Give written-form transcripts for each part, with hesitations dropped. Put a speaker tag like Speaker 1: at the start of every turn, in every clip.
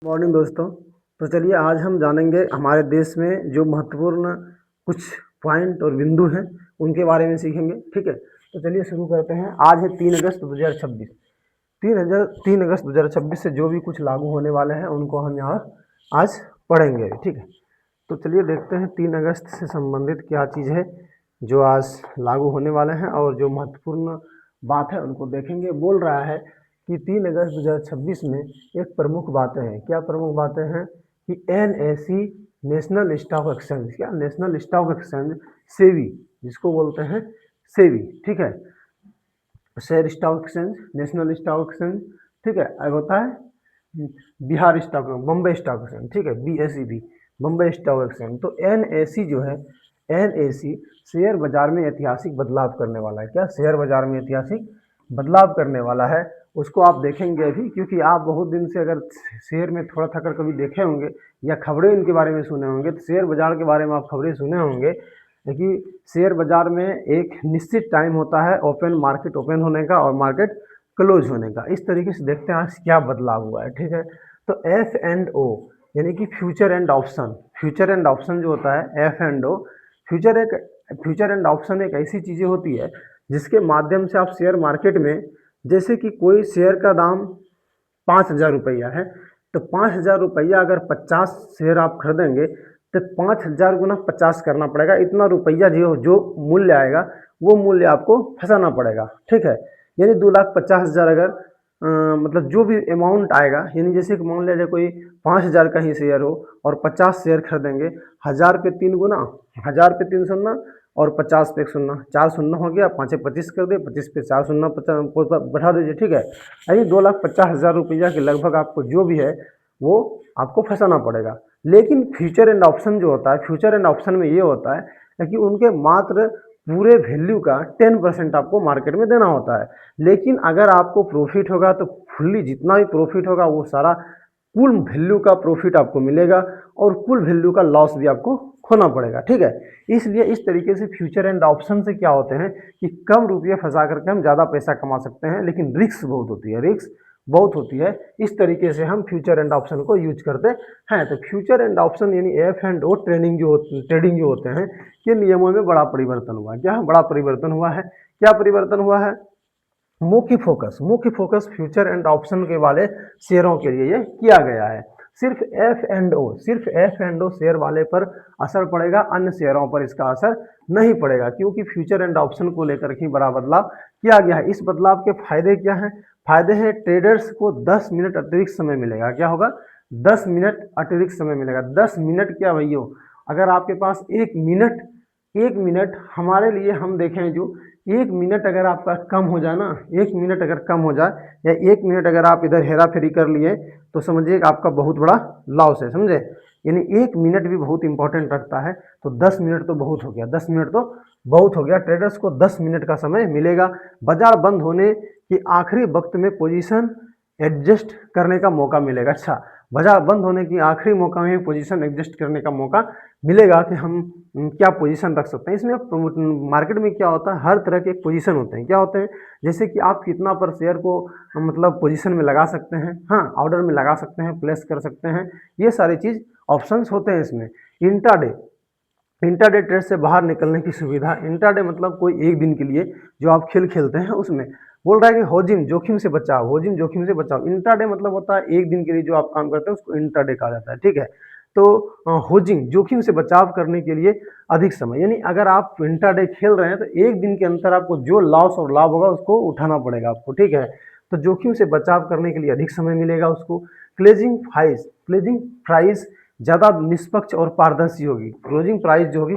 Speaker 1: Morning दोस्तों। तो चलिए आज हम जानेंगे हमारे देश में जो महत्वपूर्ण कुछ पॉइंट और बिंदु हैं उनके बारे में सीखेंगे। ठीक है, तो चलिए शुरू करते हैं। आज है 3 अगस्त 2026। 3 अगस्त 2026 से जो भी कुछ लागू होने वाले हैं उनको हम यहाँ आज पढ़ेंगे। ठीक है, तो चलिए देखते हैं 3 अगस्त से संबंधित क्या चीज़ है जो आज लागू होने वाले हैं और जो महत्वपूर्ण बात है उनको देखेंगे। बोल रहा है कि 3 अगस्त 2026 में एक प्रमुख बातें हैं। क्या प्रमुख बातें हैं कि NSE नेशनल स्टॉक एक्सचेंज, क्या नेशनल स्टॉक एक्सचेंज सेवी जिसको बोलते हैं सेवी, ठीक है, share stock exchange, national stock exchange, ठीक है, अब होता है Bihar stock, Bombay stock exchange, ठीक है, BSEB बम्बई स्टॉक एक्सचेंज। तो NSE जो है, NSE शेयर बाजार में ऐतिहासिक बदलाव करने वाला है। क्या शेयर बाजार में ऐतिहासिक बदलाव करने वाला है, उसको आप देखेंगे अभी, क्योंकि आप बहुत दिन से अगर शेयर में थोड़ा था कर कभी देखे होंगे या खबरें इनके बारे में सुने होंगे, तो शेयर बाजार के बारे में आप खबरें सुने होंगे कि शेयर बाजार में एक निश्चित टाइम होता है ओपन मार्केट ओपन होने का और मार्केट क्लोज होने का। इस तरीके से देखते हैं आज क्या बदलाव हुआ है। ठीक है, तो F&O यानी कि future and option, future and option जो होता है F&O, फ्यूचर एंड ऑप्शन एक ऐसी चीज़ें होती है जिसके माध्यम से आप शेयर मार्केट में, जैसे कि कोई शेयर का दाम 5,000 रुपया है, तो 5,000 रुपया अगर 50 शेयर आप खरीदेंगे तो 5,000 गुना 50 करना पड़ेगा। इतना रुपया जो जो मूल्य आएगा वो मूल्य आपको फंसाना पड़ेगा। ठीक है, यानी 2,50,000 अगर मतलब जो भी अमाउंट आएगा, यानी जैसे कि मान लीजिए कोई 5,000 का ही शेयर हो और 50 शेयर खरीदेंगे, 1,000 पे 3 गुना, 1,000 पे 3 शून्य और 50 पे 1 शून्य, 4 शून्य हो गया, 5 25 कर दे, 25 पे 4 शून्य बढ़ा दीजिए। ठीक है, यानी 2,50,000 रुपया के लगभग आपको जो भी है वो आपको फंसाना पड़ेगा। लेकिन फ्यूचर एंड ऑप्शन जो होता है, फ्यूचर एंड ऑप्शन में ये होता है कि उनके मात्र पूरे वैल्यू का 10% आपको मार्केट में देना होता है। लेकिन अगर आपको प्रॉफिट होगा तो फुल्ली जितना भी प्रॉफिट होगा वो सारा कुल वैल्यू का प्रॉफिट आपको मिलेगा और कुल वैल्यू का लॉस भी आपको खोना पड़ेगा। ठीक है, इसलिए इस तरीके से फ्यूचर एंड ऑप्शन से क्या होते हैं कि कम रुपये फंसा करके हम ज़्यादा पैसा कमा सकते हैं, लेकिन रिस्क बहुत होती है, रिस्क बहुत होती है। इस तरीके से हम फ्यूचर एंड ऑप्शन को यूज करते हैं। तो फ्यूचर एंड ऑप्शन यानी F&O ट्रेडिंग जो होते हैं, ये नियमों में बड़ा परिवर्तन हुआ है। क्या बड़ा परिवर्तन हुआ है? क्या परिवर्तन हुआ है? मुख्य फोकस फ्यूचर एंड ऑप्शन के वाले शेयरों के लिए ये किया गया है। सिर्फ एफ एंड ओ शेयर वाले पर असर पड़ेगा, अन्य शेयरों पर इसका असर नहीं पड़ेगा, क्योंकि फ्यूचर एंड ऑप्शन को लेकर ही बड़ा बदलाव किया गया है। इस बदलाव के फायदे क्या हैं? फायदे हैं ट्रेडर्स को 10 मिनट अतिरिक्त समय मिलेगा। क्या होगा? 10 मिनट अतिरिक्त समय मिलेगा। 10 मिनट क्या भैया, अगर आपके पास 1 मिनट हमारे लिए, हम देखें जो 1 मिनट अगर आपका कम हो जाए ना, 1 मिनट अगर कम हो जाए या 1 मिनट अगर आप इधर हेरा फेरी कर लिए तो समझिए आपका बहुत बड़ा लॉस है, समझे। यानी 1 मिनट भी बहुत इंपॉर्टेंट रखता है। तो 10 मिनट तो बहुत हो गया, 10 मिनट तो बहुत हो गया। ट्रेडर्स को 10 मिनट का समय मिलेगा। बाजार बंद होने के आखिरी वक्त में पोजीशन एडजस्ट करने का मौका मिलेगा। अच्छा, बाजार बंद होने की आखिरी मौका में पोजीशन एडजस्ट करने का मौका मिलेगा कि हम क्या पोजीशन रख सकते हैं। इसमें मार्केट में क्या होता है, हर तरह के पोजीशन होते हैं। क्या होते हैं? जैसे कि आप कितना पर शेयर को मतलब पोजीशन में लगा सकते हैं, हाँ, ऑर्डर में लगा सकते हैं, प्लेस कर सकते हैं, ये सारी चीज़ ऑप्शंस होते हैं इसमें। इंट्राडे, इंट्राडे ट्रेड से बाहर निकलने की सुविधा। इंट्राडे मतलब कोई एक दिन के लिए जो आप खेल खेलते हैं उसमें। बोल रहा है कि होजिंग जोखिम से बचाव, होजिंग जोखिम से बचाव। इंट्राडे मतलब होता है एक दिन के लिए जो आप काम करते हैं उसको इंट्राडे कहा जाता है। ठीक है, तो होजिंग जोखिम से बचाव करने के लिए अधिक समय, यानी अगर आप इंट्राडे खेल रहे हैं तो एक दिन के अंदर आपको जो लॉस और लाभ होगा उसको उठाना पड़ेगा आपको। ठीक है, तो जोखिम से बचाव करने के लिए अधिक समय मिलेगा उसको। क्लोजिंग प्राइस ज़्यादा निष्पक्ष और पारदर्शी होगी। क्लोजिंग प्राइस जो होगी,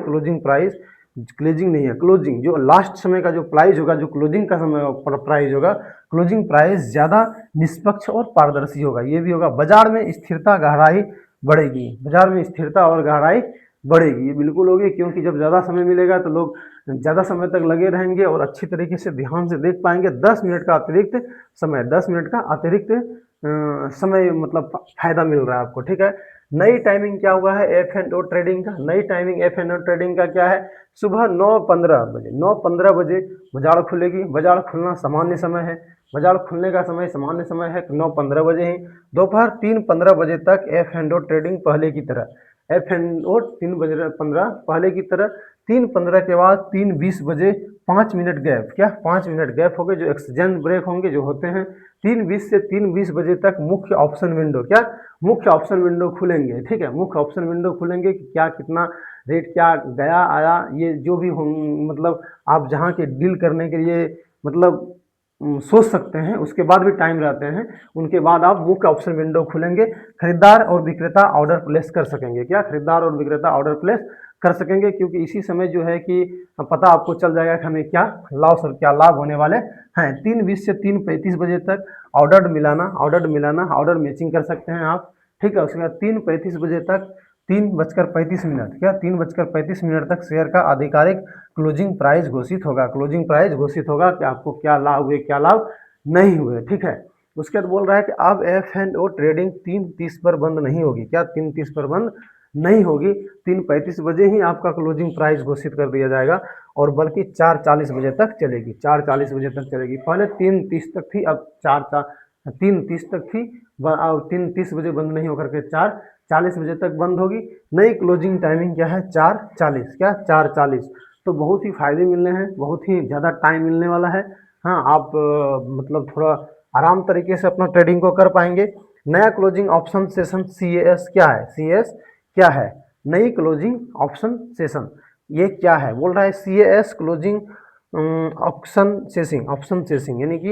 Speaker 1: क्लोजिंग नहीं है, क्लोजिंग जो लास्ट समय का जो प्राइस होगा, जो क्लोजिंग का समय प्राइस होगा, क्लोजिंग प्राइस ज़्यादा निष्पक्ष और पारदर्शी होगा। ये भी होगा। बाजार में स्थिरता गहराई बढ़ेगी, बाजार में स्थिरता और गहराई बढ़ेगी, ये बिल्कुल होगी, क्योंकि जब ज़्यादा समय मिलेगा तो लोग ज़्यादा समय तक लगे रहेंगे और अच्छी तरीके से ध्यान से देख पाएंगे। 10 मिनट का अतिरिक्त समय, 10 मिनट का अतिरिक्त समय मतलब फायदा मिल रहा है आपको। ठीक है, नई टाइमिंग क्या हुआ है एफ एंड ओ ट्रेडिंग का, नई timing F and O trading का क्या है, सुबह 9:15 बजे, 9:15 बजे बाजार खुलेगी। बाजार खुलना सामान्य समय है, बाजार खुलने का समय सामान्य समय है 9:15 बजे ही। दोपहर 3:15 बजे तक एफ एंड ओ ट्रेडिंग पहले की तरह, एफ एंड ओ 3:15 पहले की तरह। 3:15 के बाद 3:20 बजे 5 मिनट गैप, क्या 5 मिनट गैप हो गए जो एक्सचेंज ब्रेक होंगे जो होते हैं। 3:20 से 3:20 बजे तक मुख्य ऑप्शन विंडो, क्या मुख्य ऑप्शन विंडो खुलेंगे, ठीक है, मुख्य ऑप्शन विंडो खुलेंगे कि क्या कितना रेट क्या गया आया, ये जो भी मतलब आप जहाँ के डील करने के लिए मतलब सोच सकते हैं, उसके बाद भी टाइम रहते हैं, उनके बाद आप मुख्य ऑप्शन विंडो खुलेंगे। खरीदार और विक्रेता ऑर्डर प्लेस कर सकेंगे, क्या खरीदार और विक्रेता ऑर्डर प्लेस कर सकेंगे, क्योंकि इसी समय जो है कि पता आपको चल जाएगा कि हमें क्या लॉस और क्या लाभ होने वाले हैं। 3:20 से 3:35 बजे तक ऑर्डर मैचिंग कर सकते हैं आप, ठीक है। उसके बाद 3:35 बजे तक 3:35 क्या 3:35 तक शेयर का आधिकारिक क्लोजिंग प्राइस घोषित होगा, क्लोजिंग प्राइस घोषित होगा कि आपको क्या लाभ हुए क्या लाभ नहीं हुए, ठीक है। उसके बाद बोल रहा है कि अब एफ एंड ओ ट्रेडिंग 3:30 पर बंद नहीं होगी, क्या 3:30 पर बंद नहीं होगी। 3:35 बजे ही आपका क्लोजिंग प्राइस घोषित कर दिया जाएगा और बल्कि 4:40 बजे तक चलेगी, 4:40 बजे तक चलेगी। पहले 3:30 तक थी, अब 3:30 तक थी, अब 3:30 बजे बंद नहीं होकर के 4:40 बजे तक बंद होगी। नई क्लोजिंग टाइमिंग क्या है 4:40, क्या 4:40। तो बहुत ही फायदे मिलने हैं, बहुत ही ज़्यादा टाइम मिलने वाला है। हाँ आप मतलब थोड़ा आराम तरीके से अपना ट्रेडिंग को कर पाएंगे। नया क्लोजिंग ऑप्शन सेशन CAS क्या है, CAS क्या है, नई क्लोजिंग ऑप्शन सेशन ये क्या है, बोल रहा है CAS closing option sensing, option sensing यानी कि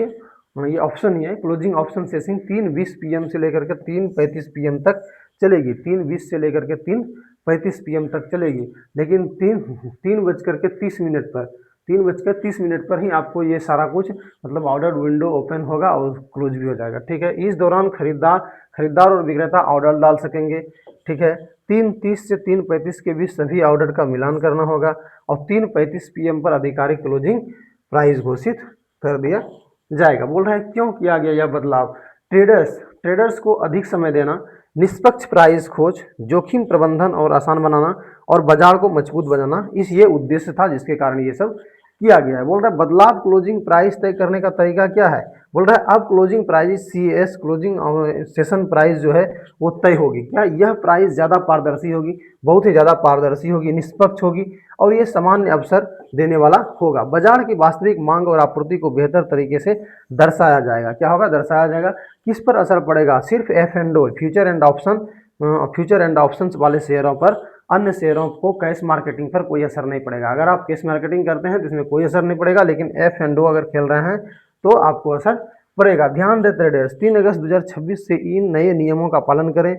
Speaker 1: ये ऑप्शन ही है क्लोजिंग ऑप्शन सेसिंग 3:20 PM से लेकर के 3:35 PM तक चलेगी, 3:20 से लेकर के 3:35 PM तक चलेगी। लेकिन 3:30 पर 3:30 पर ही आपको ये सारा कुछ मतलब ऑर्डर विंडो ओपन होगा और क्लोज भी हो जाएगा, ठीक है। इस दौरान खरीदार और विक्रेता ऑर्डर डाल सकेंगे, ठीक है। 3:30 से 3:35 के बीच सभी ऑर्डर का मिलान करना होगा और 3:35 PM पर आधिकारिक क्लोजिंग प्राइस घोषित कर दिया जाएगा। बोल रहा है क्यों किया गया यह बदलाव, ट्रेडर्स को अधिक समय देना, निष्पक्ष प्राइस खोज, जोखिम प्रबंधन और आसान बनाना और बाजार को मजबूत बनाना, इस ये उद्देश्य था जिसके कारण ये सब किया गया है। बोल रहा है बदलाव क्लोजिंग प्राइस तय करने का तरीका क्या है, बोल रहा है अब closing price CAS closing session price जो है वो तय होगी, क्या यह प्राइस ज़्यादा पारदर्शी होगी, बहुत ही ज़्यादा पारदर्शी होगी, निष्पक्ष होगी और ये सामान्य अवसर देने वाला होगा। बाजार की वास्तविक मांग और आपूर्ति को बेहतर तरीके से दर्शाया जाएगा, क्या होगा दर्शाया जाएगा। किस पर असर पड़ेगा, सिर्फ F&O फ्यूचर एंड ऑप्शंस वाले शेयरों पर, अन्य शेयरों को कैश मार्केटिंग पर कोई असर नहीं पड़ेगा। अगर आप कैश मार्केटिंग करते हैं तो इसमें कोई असर नहीं पड़ेगा, लेकिन F&O अगर खेल रहे हैं तो आपको असर पड़ेगा। ध्यान दें ट्रेडर्स, 3 अगस्त 2026 से इन नए नियमों का पालन करें,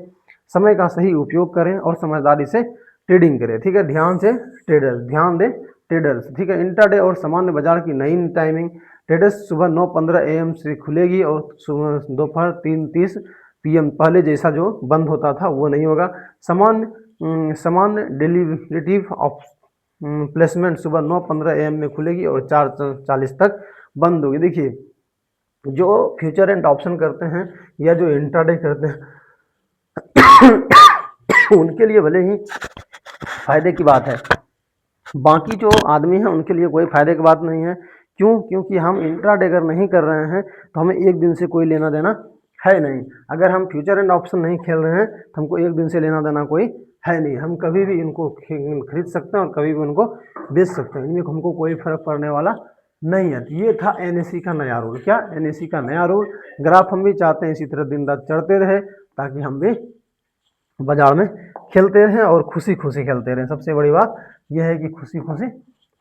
Speaker 1: समय का सही उपयोग करें और समझदारी से ट्रेडिंग करें, ठीक है। ध्यान से ट्रेडर्स, ध्यान दें ट्रेडर्स, ठीक है। इंट्राडे और सामान्य बाजार की नई टाइमिंग, ट्रेडर्स सुबह 9:15 AM से खुलेगी और सुबह दोपहर 3:30 PM पहले जैसा जो बंद होता था वो नहीं होगा। सामान्य डेरिवेटिव ऑफ प्लेसमेंट सुबह 9:15 AM में खुलेगी और 4:40 तक बंद होगी। देखिए जो फ्यूचर एंड ऑप्शन करते हैं या जो इंट्राडे करते हैं उनके लिए भले ही फायदे की बात है, बाकी जो आदमी हैं उनके लिए कोई फायदे की बात नहीं है। क्यों, क्योंकि हम इंट्राडे अगर नहीं कर रहे हैं तो हमें एक दिन से कोई लेना देना है नहीं। अगर हम फ्यूचर एंड ऑप्शन नहीं खेल रहे हैं तो हमको एक दिन से लेना देना कोई है नहीं, हम कभी भी इनको खरीद सकते हैं और कभी भी उनको बेच सकते हैं, इनमें हमको कोई फर्क पड़ने वाला नहीं है। तो ये था NSE का नया रूल, क्या NSE का नया रूल। ग्राफ हम भी चाहते हैं इसी तरह दिन रात चढ़ते रहे ताकि हम भी बाजार में खेलते रहें और खुशी खुशी खेलते रहें। सबसे बड़ी बात यह है कि खुशी खुशी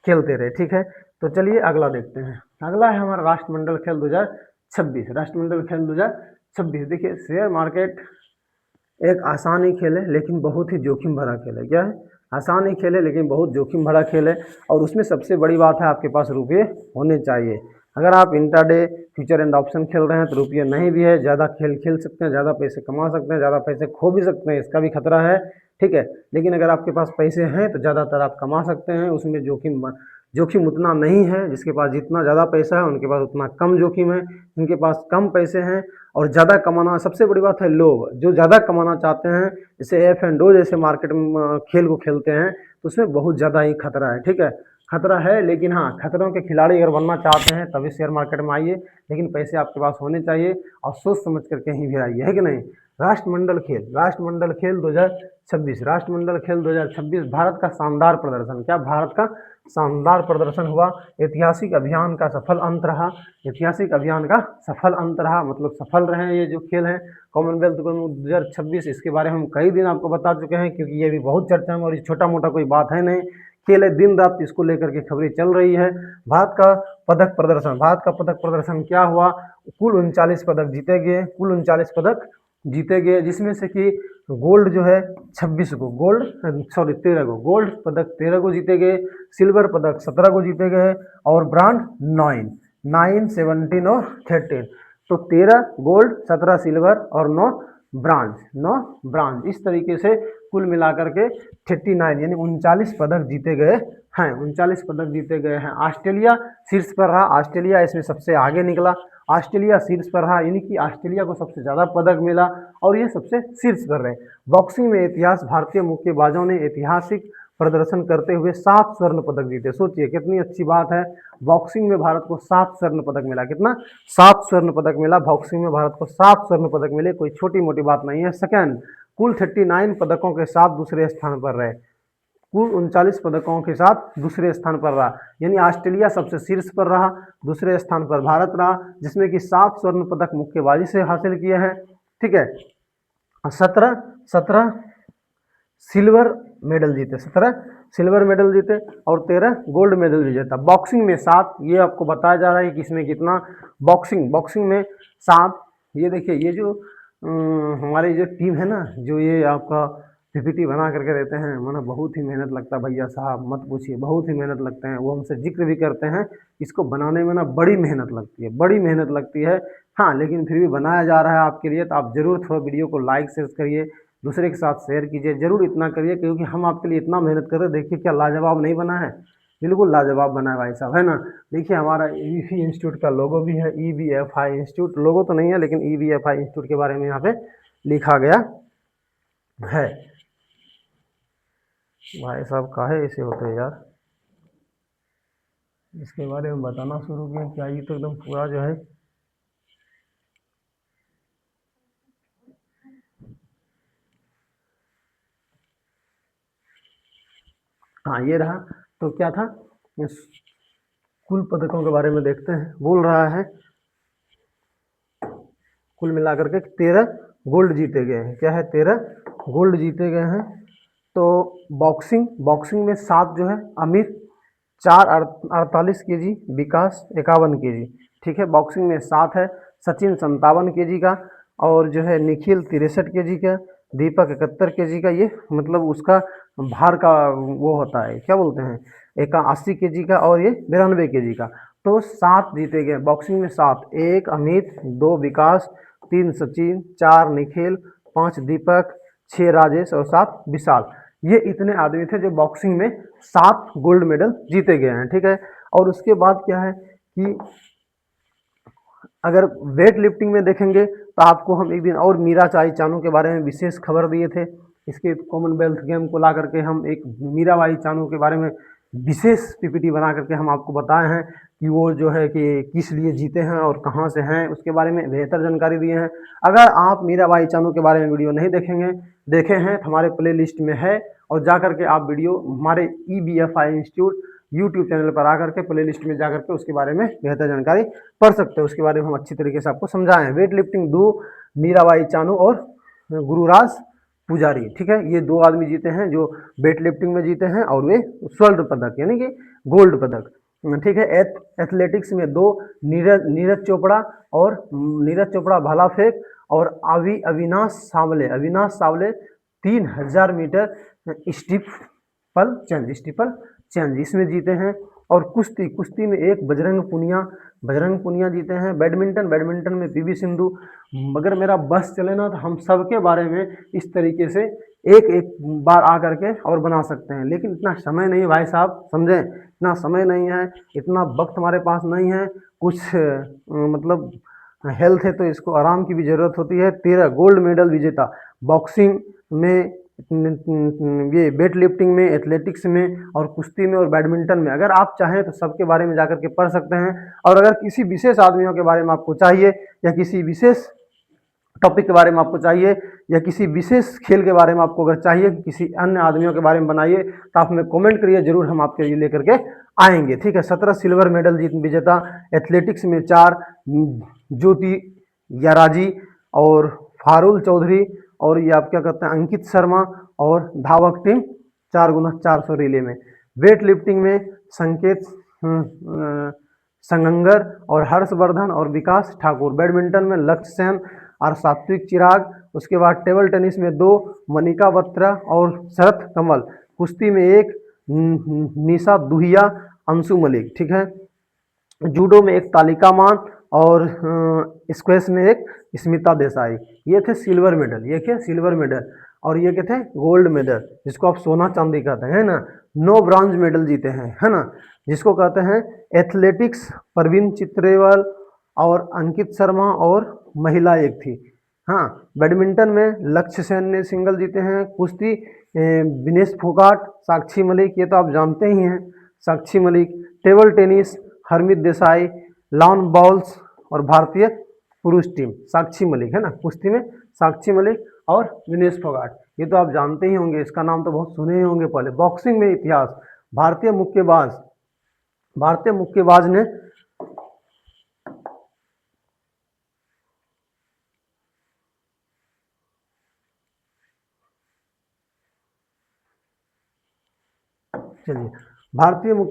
Speaker 1: खेलते रहे, ठीक है। तो चलिए अगला देखते हैं। अगला है हमारा राष्ट्रमंडल खेल 2026, राष्ट्रमंडल खेल 2026। देखिए शेयर मार्केट एक आसान ही खेल है लेकिन बहुत ही जोखिम भरा खेल है, क्या है आसान ही खेल है लेकिन बहुत जोखिम भरा खेल है। और उसमें सबसे बड़ी बात है आपके पास रुपये होने चाहिए। अगर आप इंट्राडे फ्यूचर एंड ऑप्शन खेल रहे हैं तो रुपये नहीं भी है, ज़्यादा खेल सकते हैं, ज़्यादा पैसे कमा सकते हैं, ज़्यादा पैसे खो भी सकते हैं, इसका भी खतरा है, ठीक है। लेकिन अगर आपके पास पैसे हैं तो ज़्यादातर आप कमा सकते हैं, उसमें जोखिम जोखिम उतना नहीं है, जिसके पास जितना ज़्यादा पैसा है उनके पास उतना कम जोखिम है, इनके पास कम पैसे हैं और ज़्यादा कमाना, सबसे बड़ी बात है लोभ, जो ज़्यादा कमाना चाहते हैं, जैसे एफ एंड ओ जैसे मार्केट में खेल को खेलते हैं तो उसमें बहुत ज़्यादा ही खतरा है। ठीक है, खतरा है, लेकिन हाँ, खतरों के खिलाड़ी अगर बनना चाहते हैं तभी शेयर मार्केट में आइए, लेकिन पैसे आपके पास होने चाहिए और सोच समझ कर कहीं भी आइए, है कि नहीं। राष्ट्रमंडल खेल 2026, राष्ट्रमंडल खेल 2026, भारत का शानदार प्रदर्शन, क्या भारत का शानदार प्रदर्शन हुआ, ऐतिहासिक अभियान का सफल अंत रहा, ऐतिहासिक अभियान का सफल अंत रहा, मतलब सफल रहे ये जो खेल है कॉमनवेल्थ गेम 2026। इसके बारे में हम कई दिन आपको बता चुके हैं, क्योंकि ये भी बहुत चर्चा में और ये छोटा मोटा कोई बात है नहीं, खेल है, दिन रात इसको लेकर के खबरें चल रही है। भारत का पदक प्रदर्शन क्या हुआ, कुल 39 पदक जीते गए, कुल 39 पदक जीते गए, जिसमें से कि गोल्ड जो है 26 को, 13 को गोल्ड पदक 13 को जीते गए, सिल्वर पदक 17 को जीते गए और ब्रांड 9, 17 और 13, तो 13 गोल्ड, 17 सिल्वर और 9 ब्रांज, इस तरीके से कुल मिलाकर के 39 यानी 39 पदक जीते गए हैं, 39 पदक जीते गए हैं। ऑस्ट्रेलिया शीर्ष पर रहा, ऑस्ट्रेलिया इसमें सबसे आगे निकला, ऑस्ट्रेलिया शीर्ष पर रहा, यानी कि ऑस्ट्रेलिया को सबसे ज़्यादा पदक मिला और ये सबसे शीर्ष पर रहे। बॉक्सिंग में इतिहास, भारतीय मुक्केबाजों ने ऐतिहासिक प्रदर्शन करते हुए 7 स्वर्ण पदक जीते। सोचिए कितनी अच्छी बात है, बॉक्सिंग में भारत को 7 स्वर्ण पदक मिला, कितना, 7 स्वर्ण पदक मिला, बॉक्सिंग में भारत को 7 स्वर्ण पदक मिले, कोई छोटी मोटी बात नहीं है। सेकंड, कुल 39 पदकों के साथ दूसरे स्थान पर रहे, कुल 39 पदकों के साथ दूसरे स्थान पर रहा, यानी ऑस्ट्रेलिया सबसे शीर्ष पर रहा, दूसरे स्थान पर भारत रहा, जिसमें कि 7 स्वर्ण पदक मुक्केबाजी से हासिल किए हैं। ठीक है, 17 सिल्वर मेडल जीते, 17 सिल्वर मेडल जीते और 13 गोल्ड मेडल भी जीता। बॉक्सिंग में 7, ये आपको बताया जा रहा है कि इसमें कितना, बॉक्सिंग में 7। ये देखिए, ये जो हमारी जो टीम है ना, जो ये आपका पीपीटी बना करके देते हैं, माना बहुत ही मेहनत लगता है भैया साहब, मत पूछिए, बहुत ही मेहनत लगते हैं, वो हमसे जिक्र भी करते हैं, इसको बनाने में ना बड़ी मेहनत लगती है, बड़ी मेहनत लगती है। हाँ, लेकिन फिर भी बनाया जा रहा है आपके लिए, तो आप ज़रूर थोड़ा वीडियो को लाइक शेयर करिए, दूसरे के साथ शेयर कीजिए, ज़रूर इतना करिए, क्योंकि हम आपके लिए इतना मेहनत कर रहे हैं। देखिए क्या लाजवाब नहीं बना है, बिल्कुल लाजवाब बना है भाई साहब, है ना। देखिए हमारा ईवीएफआई इंस्टीट्यूट का लोगो भी है, ईवीएफआई इंस्टीट्यूट, लोगो तो नहीं है लेकिन ईवीएफआई इंस्टीट्यूट के बारे में यहाँ पे लिखा गया है। भाई साहब काहे ऐसे होते हैं यार, इसके बारे में बताना शुरू किया क्या, ये तो एकदम पूरा जो है, हाँ ये रहा। तो क्या था, कुल पदकों के बारे में देखते हैं, बोल रहा है कुल मिलाकर के 13 गोल्ड जीते गए हैं, क्या है, 13 गोल्ड जीते गए हैं। तो बॉक्सिंग में 7 जो है, अमित 48 केजी, विकास 51 केजी, ठीक है, बॉक्सिंग में 7 है, सचिन 57 केजी का, और जो है निखिल 63 केजी का, दीपक 71 केजी का, ये मतलब उसका भार का वो होता है, क्या बोलते हैं, 81 केजी का, और ये 92 केजी का। तो 7 जीते गए बॉक्सिंग में, 7, 1 अमित, 2 विकास, 3 सचिन, 4 निखिल, 5 दीपक, 6 राजेश और 7 विशाल। ये इतने आदमी थे जो बॉक्सिंग में 7 गोल्ड मेडल जीते गए हैं, ठीक है। और उसके बाद क्या है कि अगर वेट लिफ्टिंग में देखेंगे तो आपको हम एक दिन और मीराबाई चानू के बारे में विशेष खबर दिए थे, इसके कॉमनवेल्थ गेम को ला करके हम एक मीराबाई चानू के बारे में विशेष पीपीटी बना करके हम आपको बताए हैं कि वो जो है कि किस लिए जीते हैं और कहाँ से हैं, उसके बारे में बेहतर जानकारी दिए हैं। अगर आप मीराबाई चानू के बारे में वीडियो नहीं देखे हैं तो हमारे प्ले लिस्ट में है, और जा करके आप वीडियो हमारे ईवीएफआई इंस्टीट्यूट यूट्यूब चैनल पर आकर के प्ले लिस्ट में जा करके उसके बारे में बेहतर जानकारी पढ़ सकते हो, उसके बारे में हम अच्छी तरीके से आपको समझाएं हैं। वेट लिफ्टिंग 2 मीराबाई चानू और गुरुराज पुजारी, ठीक है, ये 2 आदमी जीते हैं जो वेट लिफ्टिंग में जीते हैं, और वे स्वर्ण पदक यानी कि गोल्ड पदक, ठीक है। एथलेटिक्स में 2 नीरज चोपड़ा भाला फेंक, और अविनाश सावले 3000 मीटर स्टीपल चेंज इसमें जीते हैं। और कुश्ती, कुश्ती में एक बजरंग पुनिया जीते हैं। बैडमिंटन में पीवी सिंधु। अगर मेरा बस चले ना तो हम सबके बारे में इस तरीके से एक एक बार आकर के और बना सकते हैं, लेकिन इतना समय नहीं भाई साहब, समझे, इतना समय नहीं है, इतना वक्त हमारे पास नहीं है। कुछ मतलब हेल्थ है तो इसको आराम की भी ज़रूरत होती है। 13 गोल्ड मेडल विजेता बॉक्सिंग में, ये वेट लिफ्टिंग में, एथलेटिक्स में और कुश्ती में और बैडमिंटन में। अगर आप चाहें तो सबके बारे में जाकर के पढ़ सकते हैं। और अगर किसी विशेष आदमियों के बारे में आपको चाहिए या किसी विशेष टॉपिक के बारे में आपको चाहिए या किसी विशेष खेल के बारे में आपको अगर चाहिए कि किसी अन्य आदमियों के बारे में बनाइए तो आप हमें कमेंट करिए, जरूर हम आपके लिए लेकर के आएंगे। ठीक है। 17 सिल्वर मेडल विजेता, एथलेटिक्स में 4 ज्योति याराजी और फारुल चौधरी, और ये आप क्या कहते हैं अंकित शर्मा, और धावक टीम 4x400 रिले में। वेट लिफ्टिंग में संकेत संगंगर और हर्षवर्धन और विकास ठाकुर। बैडमिंटन में लक्ष्य सेन और सात्विक चिराग। उसके बाद टेबल टेनिस में 2 मनिका बत्रा और शरत कमल। कुश्ती में 1 निशा दुहिया, अंशु मलिक। ठीक है। जूडो में 1 तालिका मान और स्क्वैश में 1 स्मिता देसाई। ये थे सिल्वर मेडल, ये क्या सिल्वर मेडल, और ये क्या थे गोल्ड मेडल, जिसको आप सोना चांदी कहते हैं ना। 9 ब्रॉन्ज मेडल जीते हैं, है ना, जिसको कहते हैं एथलेटिक्स प्रवीण चित्रेवल और अंकित शर्मा, और महिला एक थी। हाँ, बैडमिंटन में लक्ष्य सेन ने सिंगल जीते हैं। कुश्ती विनेश फोगाट, साक्षी मलिक, ये तो आप जानते ही हैं, Sakshi Malik. Table tennis Harmeet Desai, lawn bowls और भारतीय पुरुष टीम साक्षी मलिक, है ना, कुश्ती में साक्षी मलिक और विनेश फोगाट, ये तो आप जानते ही होंगे, इसका नाम तो बहुत सुने ही होंगे पहले। बॉक्सिंग में इतिहास, भारतीय मुक्केबाज ने चलिए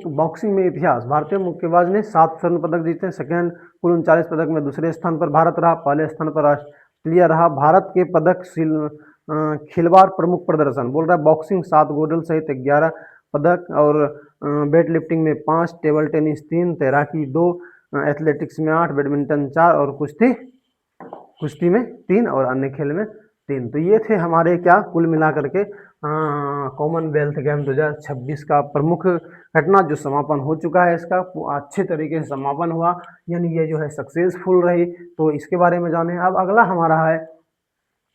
Speaker 1: बॉक्सिंग में इतिहास, भारतीय मुक्केबाज ने 7 स्वर्ण पदक जीते, सेकंड, कुल 39 पदक में दूसरे स्थान पर भारत रहा, पहले स्थान पर ऑस्ट्रेलिया रहा। भारत के पदक खिलवाड़ प्रमुख प्रदर्शन बोल रहा है, बॉक्सिंग 7 गोल्ड सहित 11 पदक, और वेट लिफ्टिंग में 5, टेबल टेनिस 3, तैराकी 2, एथलेटिक्स में 8, बैडमिंटन 4 और कुश्ती में 3 और अन्य खेल में 3। तो ये थे हमारे क्या कुल मिलाकर के कॉमनवेल्थ गेम 2026 का प्रमुख घटना, जो समापन हो चुका है। इसका अच्छे तरीके से समापन हुआ, यानी ये जो है सक्सेसफुल रही। तो इसके बारे में जाने। अब अगला हमारा है,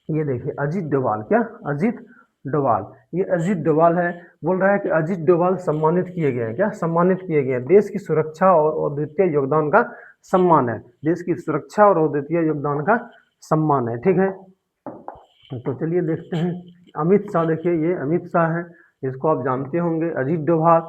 Speaker 1: ये देखिए अजीत डोभाल, क्या अजीत डोभाल, ये अजीत डोभाल है। बोल रहा है कि अजीत डोभाल सम्मानित किए गए हैं, क्या सम्मानित किए गए हैं, देश की सुरक्षा और अद्वितीय योगदान का सम्मान है, देश की सुरक्षा और अद्वितीय योगदान का सम्मान है। ठीक है। तो चलिए देखते हैं अमित शाह, देखिए ये अमित शाह है, इसको आप जानते होंगे, अजीत डोभाल।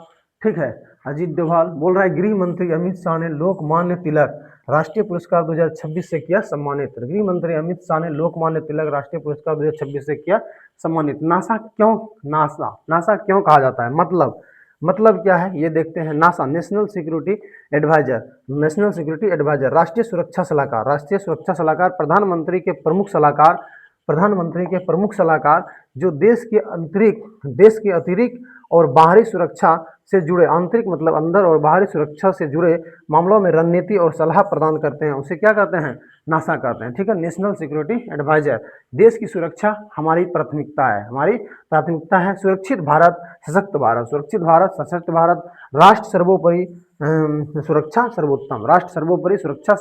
Speaker 1: ठीक है। अजीत डोभाल बोल रहा है गृह मंत्री अमित शाह ने लोकमान्य तिलक राष्ट्रीय पुरस्कार 2026 से किया सम्मानित। गृह मंत्री अमित शाह ने लोकमान्य तिलक राष्ट्रीय पुरस्कार 2026 से किया सम्मानित। नासा क्यों कहा जाता है, मतलब क्या है ये देखते हैं। नासा नेशनल सिक्योरिटी एडवाइजर, राष्ट्रीय सुरक्षा सलाहकार, प्रधानमंत्री के प्रमुख सलाहकार, जो देश के अतिरिक्त और बाहरी सुरक्षा से जुड़े, आंतरिक मतलब अंदर और बाहरी सुरक्षा से जुड़े मामलों में रणनीति और सलाह प्रदान करते हैं, उसे क्या कहते हैं, नासा कहते हैं। ठीक है। नेशनल सिक्योरिटी एडवाइजर, देश की सुरक्षा हमारी प्राथमिकता है, सुरक्षित भारत सशक्त भारत, राष्ट्र सर्वोपरि सुरक्षा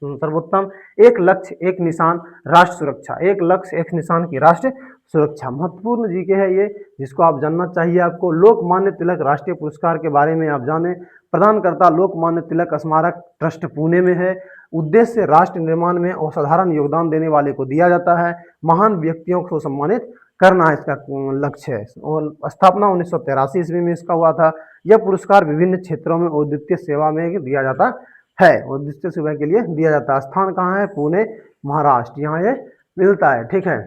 Speaker 1: सर्वोत्तम, एक लक्ष्य एक निशान राष्ट्र सुरक्षा, की राष्ट्र सुरक्षा। महत्वपूर्ण जीके है ये, जिसको आप जानना चाहिए आपको। लोकमान्य तिलक राष्ट्रीय पुरस्कार के बारे में आप जानें। प्रदानकर्ता लोकमान्य तिलक स्मारक ट्रस्ट पुणे में है। उद्देश्य राष्ट्र निर्माण में असाधारण योगदान देने वाले को दिया जाता है। महान व्यक्तियों को सम्मानित करना इसका लक्ष्य है। और स्थापना 1983 ईस्वी में इसका हुआ था। यह पुरस्कार विभिन्न क्षेत्रों में अद्वितीय सेवा में दिया जाता है, अद्वितीय सेवा के लिए दिया जाता है। स्थान कहाँ है, पुणे महाराष्ट्र, यहाँ ये मिलता है। ठीक है।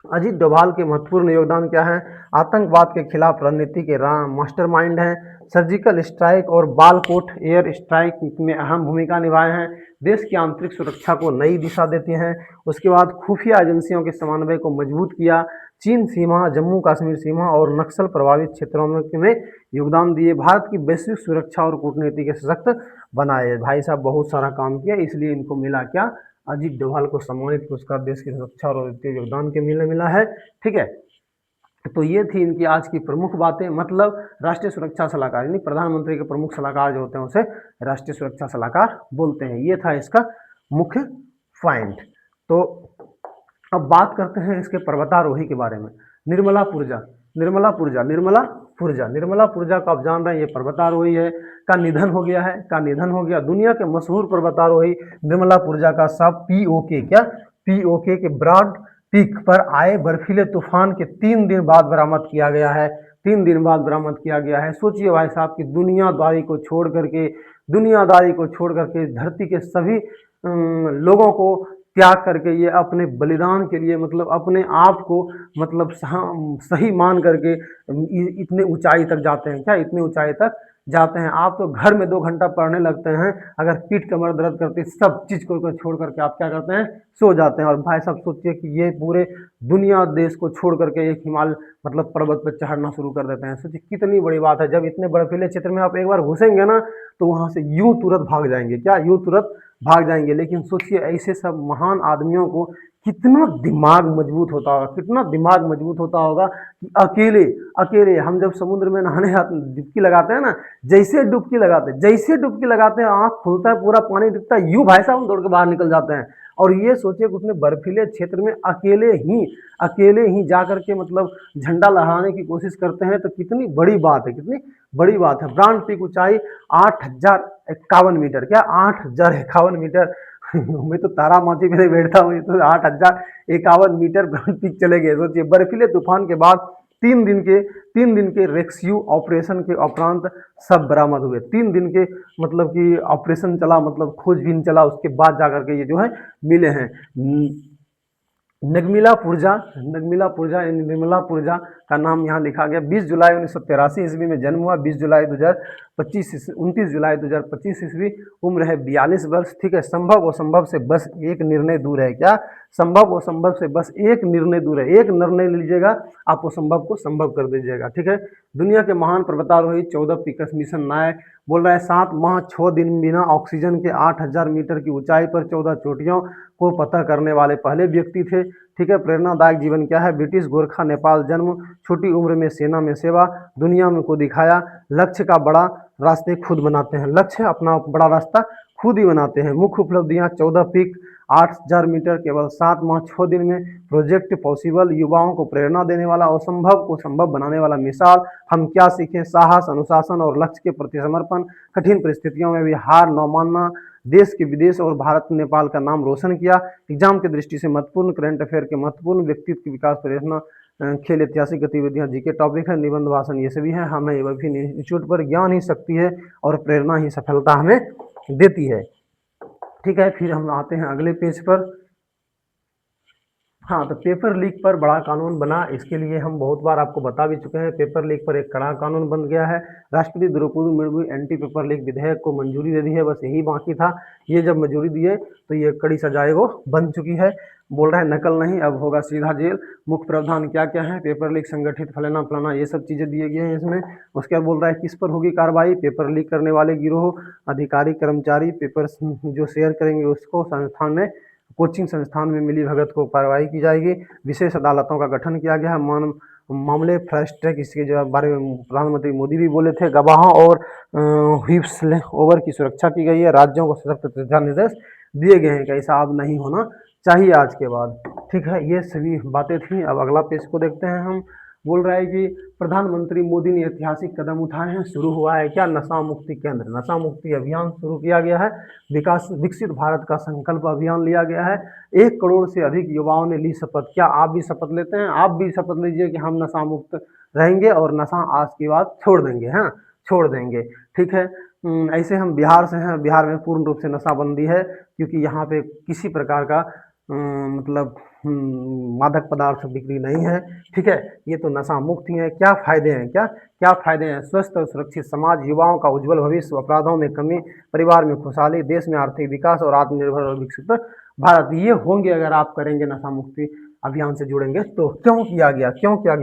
Speaker 1: अजीत डोभाल के महत्वपूर्ण योगदान क्या है, आतंकवाद के खिलाफ रणनीति के मास्टरमाइंड हैं, सर्जिकल स्ट्राइक और बालकोट एयर स्ट्राइक में अहम भूमिका निभाए हैं, देश की आंतरिक सुरक्षा को नई दिशा देते हैं। उसके बाद खुफिया एजेंसियों के समन्वय को मजबूत किया, चीन सीमा, जम्मू कश्मीर सीमा और नक्सल प्रभावित क्षेत्रों में योगदान दिए, भारत की वैश्विक सुरक्षा और कूटनीति के सशक्त बनाए। भाई साहब बहुत सारा काम किया, इसलिए इनको मिला क्या, अजीत डोभाल को सम्मानित पुरस्कार देश की सुरक्षा और वित्तीय योगदान के मिला है। ठीक है, तो ये थी इनकी आज की प्रमुख बातें। मतलब राष्ट्रीय सुरक्षा सलाहकार यानी प्रधानमंत्री के प्रमुख सलाहकार जो होते हैं उसे राष्ट्रीय सुरक्षा सलाहकार बोलते हैं। ये था इसका मुख्य पॉइंट। तो अब बात करते हैं इसके पर्वतारोही के बारे में। निर्मला पुरजा, निर्मला पुरजा, निर्मला पुरजा, निर्मला पुरजा को आप जान रहे हैं, ये पर्वतारोही है, का निधन हो गया है, का निधन हो गया। दुनिया के मशहूर पर्वतारोही निर्मला पुरजा का शव पीओके, क्या पीओके के ब्रॉड पीक पर आए बर्फीले तूफान के 3 दिन बाद बरामद किया गया है। 3 दिन बाद बरामद किया गया है। सोचिए भाई साहब की दुनियादारी को छोड़ करके, दुनियादारी को छोड़ करके धरती के सभी लोगों को त्याग करके ये अपने बलिदान के लिए, मतलब अपने आप को मतलब सही मान करके इतने ऊंचाई तक जाते हैं। क्या इतने ऊंचाई तक जाते हैं? आप तो घर में 2 घंटा पढ़ने लगते हैं, अगर पीठ कमर दर्द करती सब चीज़ को छोड़ करके आप क्या करते हैं, सो जाते हैं। और भाई साहब सोचिए कि ये पूरे दुनिया देश को छोड़ करके एक हिमालय मतलब पर्वत पर चढ़ना शुरू कर देते हैं। सोचिए कितनी बड़ी बात है। जब इतने बर्फीले क्षेत्र में आप एक बार घुसेंगे ना तो वहाँ से यूं तुरंत भाग जाएंगे। क्या यूं तुरंत भाग जाएंगे? लेकिन सोचिए ऐसे सब महान आदमियों को कितना दिमाग मजबूत होता होगा, कितना दिमाग मजबूत होता होगा कि अकेले अकेले हम जब समुद्र में नहाने डुबकी लगाते हैं ना, जैसे डुबकी लगाते हैं आँख खुलता है, पूरा पानी दिखता है, यूं भाई साहब हम दौड़ के बाहर निकल जाते हैं। और ये सोचिए कि उसने बर्फीले क्षेत्र में अकेले ही जा करके मतलब झंडा लहराने की कोशिश करते हैं, तो कितनी बड़ी बात है, कितनी बड़ी बात है। ब्रॉड पीक ऊंचाई 8051 मीटर, क्या 8051 मीटर मैं तो तारामाची पे बैठता हूँ, तो 8051 मीटर ब्रॉड पीक चले गए। सोचिए बर्फीले तूफान के बाद 3 दिन के रेस्क्यू ऑपरेशन के उपरांत सब बरामद हुए। 3 दिन के मतलब कि ऑपरेशन चला, मतलब खोजबीन चला, उसके बाद जाकर के ये जो है मिले हैं। नगमिला पुरजा, नगमिला पुरजा यानी निर्मला पुरजा का नाम यहाँ लिखा गया। 20 जुलाई 1983 ईस्वी में जन्म हुआ। 20 जुलाई 2025 29 जुलाई 2025 ईस्वी, उम्र है 42 वर्ष। ठीक है, संभव असंभव से बस एक निर्णय दूर है। क्या संभव असंभव से बस एक निर्णय दूर है? एक निर्णय लीजिएगा, आप असंभव को संभव कर दीजिएगा। ठीक है, दुनिया के महान पर्वतारोही 14 पिकस मिशन नायक बोल रहा है 7 माह 6 दिन बिना ऑक्सीजन के 8000 मीटर की ऊंचाई पर 14 चोटियों को पता करने वाले पहले व्यक्ति थे। ठीक है, प्रेरणादायक जीवन क्या है? ब्रिटिश गोरखा, नेपाल जन्म, छोटी उम्र में सेना में सेवा, दुनिया में को दिखाया, लक्ष्य का बड़ा रास्ते खुद बनाते हैं, लक्ष्य अपना बड़ा रास्ता खुद ही बनाते हैं। मुख्य उपलब्धियां 14 पीक, 8000 मीटर केवल 7 माह 6 दिन में, प्रोजेक्ट पॉसिबल, युवाओं को प्रेरणा देने वाला, असंभव को संभव बनाने वाला मिसाल, हम क्या सीखें, साहस, अनुशासन और लक्ष्य के प्रति समर्पण, कठिन परिस्थितियों में भी हार न मानना, देश के विदेश और भारत नेपाल का नाम रोशन किया। एग्जाम की दृष्टि से महत्वपूर्ण, करंट अफेयर के महत्वपूर्ण, व्यक्तित्व की विकास परियोजना, खेल, ऐतिहासिक गतिविधियां, जीके टॉपिक है, निबंध, भाषण, ये सभी है। हमें विभिन्न इंस्टीट्यूट पर ज्ञान ही शक्ति है और प्रेरणा ही सफलता हमें देती है। ठीक है, फिर हम आते हैं अगले पेज पर। हाँ, तो पेपर लीक पर बड़ा कानून बना। इसके लिए हम बहुत बार आपको बता भी चुके हैं। पेपर लीक पर एक कड़ा कानून बन गया है। राष्ट्रपति Droupadi Murmu anti paper leak विधेयक को मंजूरी दे दी है, बस यही बाकी था। ये जब मंजूरी दिए तो ये कड़ी सजाए वो बन चुकी है। बोल रहा है नकल नहीं, अब होगा सीधा जेल। मुख्य प्रावधान क्या क्या है? पेपर लीक संगठित, फलाना फलाना, ये सब चीज़ें दिए गए हैं इसमें। उसके बाद बोल रहा है किस पर होगी कार्रवाई? पेपर लीक करने वाले गिरोह, अधिकारी, कर्मचारी, पेपर जो शेयर करेंगे उसको, संस्थान में, कोचिंग संस्थान में मिली भगत को कार्रवाई की जाएगी। विशेष अदालतों का गठन किया गया है। मामले फास्ट ट्रैक, इसके जो बारे में प्रधानमंत्री मोदी भी बोले थे। गवाहों और व्हिप्स ओवर की सुरक्षा की गई है। राज्यों को सख्त दिशा निर्देश दिए गए हैं कि ऐसा अब नहीं होना चाहिए आज के बाद। ठीक है, ये सभी बातें थी। अब अगला पेज को देखते हैं हम। बोल रहा है कि प्रधानमंत्री मोदी ने ऐतिहासिक कदम उठाए हैं। शुरू हुआ है क्या? नशा मुक्ति केंद्र, नशा मुक्ति अभियान शुरू किया गया है। विकसित भारत का संकल्प अभियान लिया गया है। 1 करोड़ से अधिक युवाओं ने ली शपथ। क्या आप भी शपथ लेते हैं? आप भी शपथ लीजिए कि हम नशा मुक्त रहेंगे और नशा आज की बात छोड़ देंगे। हाँ, छोड़ देंगे। ठीक है, ऐसे हम बिहार से हैं। बिहार में पूर्ण रूप से नशाबंदी है, क्योंकि यहाँ पे किसी प्रकार का मतलब मादक पदार्थ बिक्री नहीं है। ठीक है, ये तो नशा मुक्त ही है। क्या फायदे हैं? क्या फायदे हैं? स्वस्थ और सुरक्षित समाज, युवाओं का उज्जवल भविष्य, अपराधों में कमी, परिवार में खुशहाली, देश में आर्थिक विकास और आत्मनिर्भर और विकसित भारत। ये होंगे अगर आप करेंगे नशा मुक्ति। अभियान से जुड़ेंगे। तो क्यों किया गया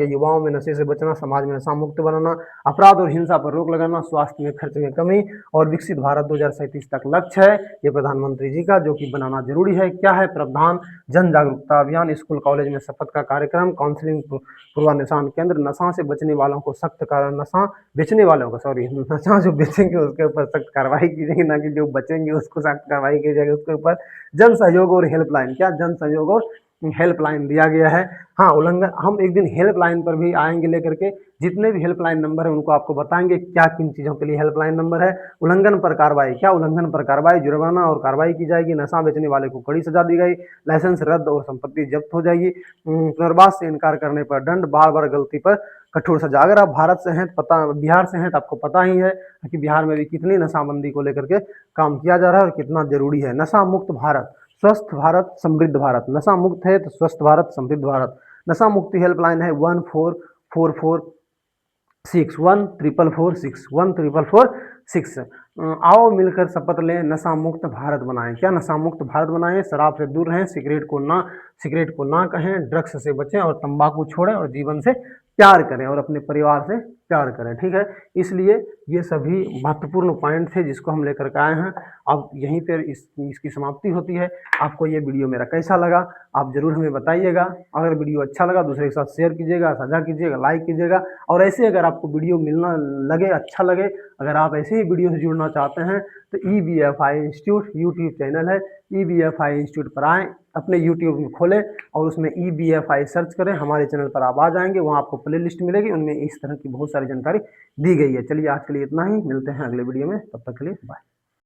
Speaker 1: युवाओं में नशे से बचना, समाज में नशा मुक्त बनाना, अपराध और हिंसा पर रोक लगाना, स्वास्थ्य में खर्च में कमी और विकसित भारत 2037 तक लक्ष्य है ये प्रधानमंत्री जी का, जो कि बनाना जरूरी है। क्या है प्रावधान? जन जागरूकता अभियान, स्कूल कॉलेज में शपथ का कार्यक्रम, काउंसलिंग पूर्वानुमान केंद्र, नशा से बचने वालों को सख्त कारण, नशा बेचने वालों को, सॉरी, नशा जो बेचेंगे उसके ऊपर सख्त कार्रवाई की जाएगी, ना कि जो बचेंगे उसको सख्त कार्रवाई की जाएगी उसके ऊपर। जन सहयोग और हेल्पलाइन, क्या जन सहयोग और हेल्पलाइन दिया गया है। हाँ, उल्लंघन, हम एक दिन हेल्पलाइन पर भी आएंगे लेकर के, जितने भी हेल्पलाइन नंबर है उनको आपको बताएंगे क्या किन चीज़ों के लिए हेल्पलाइन नंबर है। उल्लंघन पर कार्रवाई, क्या उल्लंघन पर कार्रवाई, जुर्माना और कार्रवाई की जाएगी। नशा बेचने वाले को कड़ी सजा दी गई, लाइसेंस रद्द और संपत्ति जब्त हो जाएगी। पुनर्वास से इनकार करने पर दंड, बार बार गलती पर कठोर सजा। अगर आप भारत से हैं, पता, बिहार से हैं, तो आपको पता ही है कि बिहार में भी कितनी नशाबंदी को लेकर के काम किया जा रहा है और कितना जरूरी है। नशा मुक्त भारत, स्वस्थ भारत, समृद्ध भारत। नशा मुक्त है तो स्वस्थ भारत, समृद्ध भारत। नशा मुक्ति हेल्पलाइन है 144446, 144446। आओ मिलकर शपथ लें, नशा मुक्त भारत बनाएं। क्या नशा मुक्त भारत बनाएं? शराब से दूर रहें, सिगरेट को ना कहें, ड्रग्स से बचें और तंबाकू छोड़ें और जीवन से प्यार करें और अपने परिवार से प्यार करें। ठीक है, इसलिए ये सभी महत्वपूर्ण पॉइंट थे जिसको हम लेकर के आए हैं। अब यहीं पर इसकी समाप्ति होती है। आपको ये वीडियो मेरा कैसा लगा आप जरूर हमें बताइएगा। अगर वीडियो अच्छा लगा दूसरे के साथ शेयर कीजिएगा, साझा कीजिएगा, लाइक कीजिएगा। और ऐसे अगर आपको वीडियो मिलना लगे, अच्छा लगे, अगर आप ऐसे ही वीडियो से जुड़ना चाहते हैं तो EBFI इंस्टीट्यूट यूट्यूब चैनल है, EBFI इंस्टीट्यूट पर आएँ, अपने यूट्यूब में खोलें और उसमें EBFI सर्च करें, हमारे चैनल पर आप आ जाएंगे। वहाँ आपको प्ले लिस्ट मिलेगी, उनमें इस तरह की बहुत सारी जानकारी दी गई है। चलिए आज के लिए इतना ही, मिलते हैं अगले वीडियो में, तब तक के लिए बाय।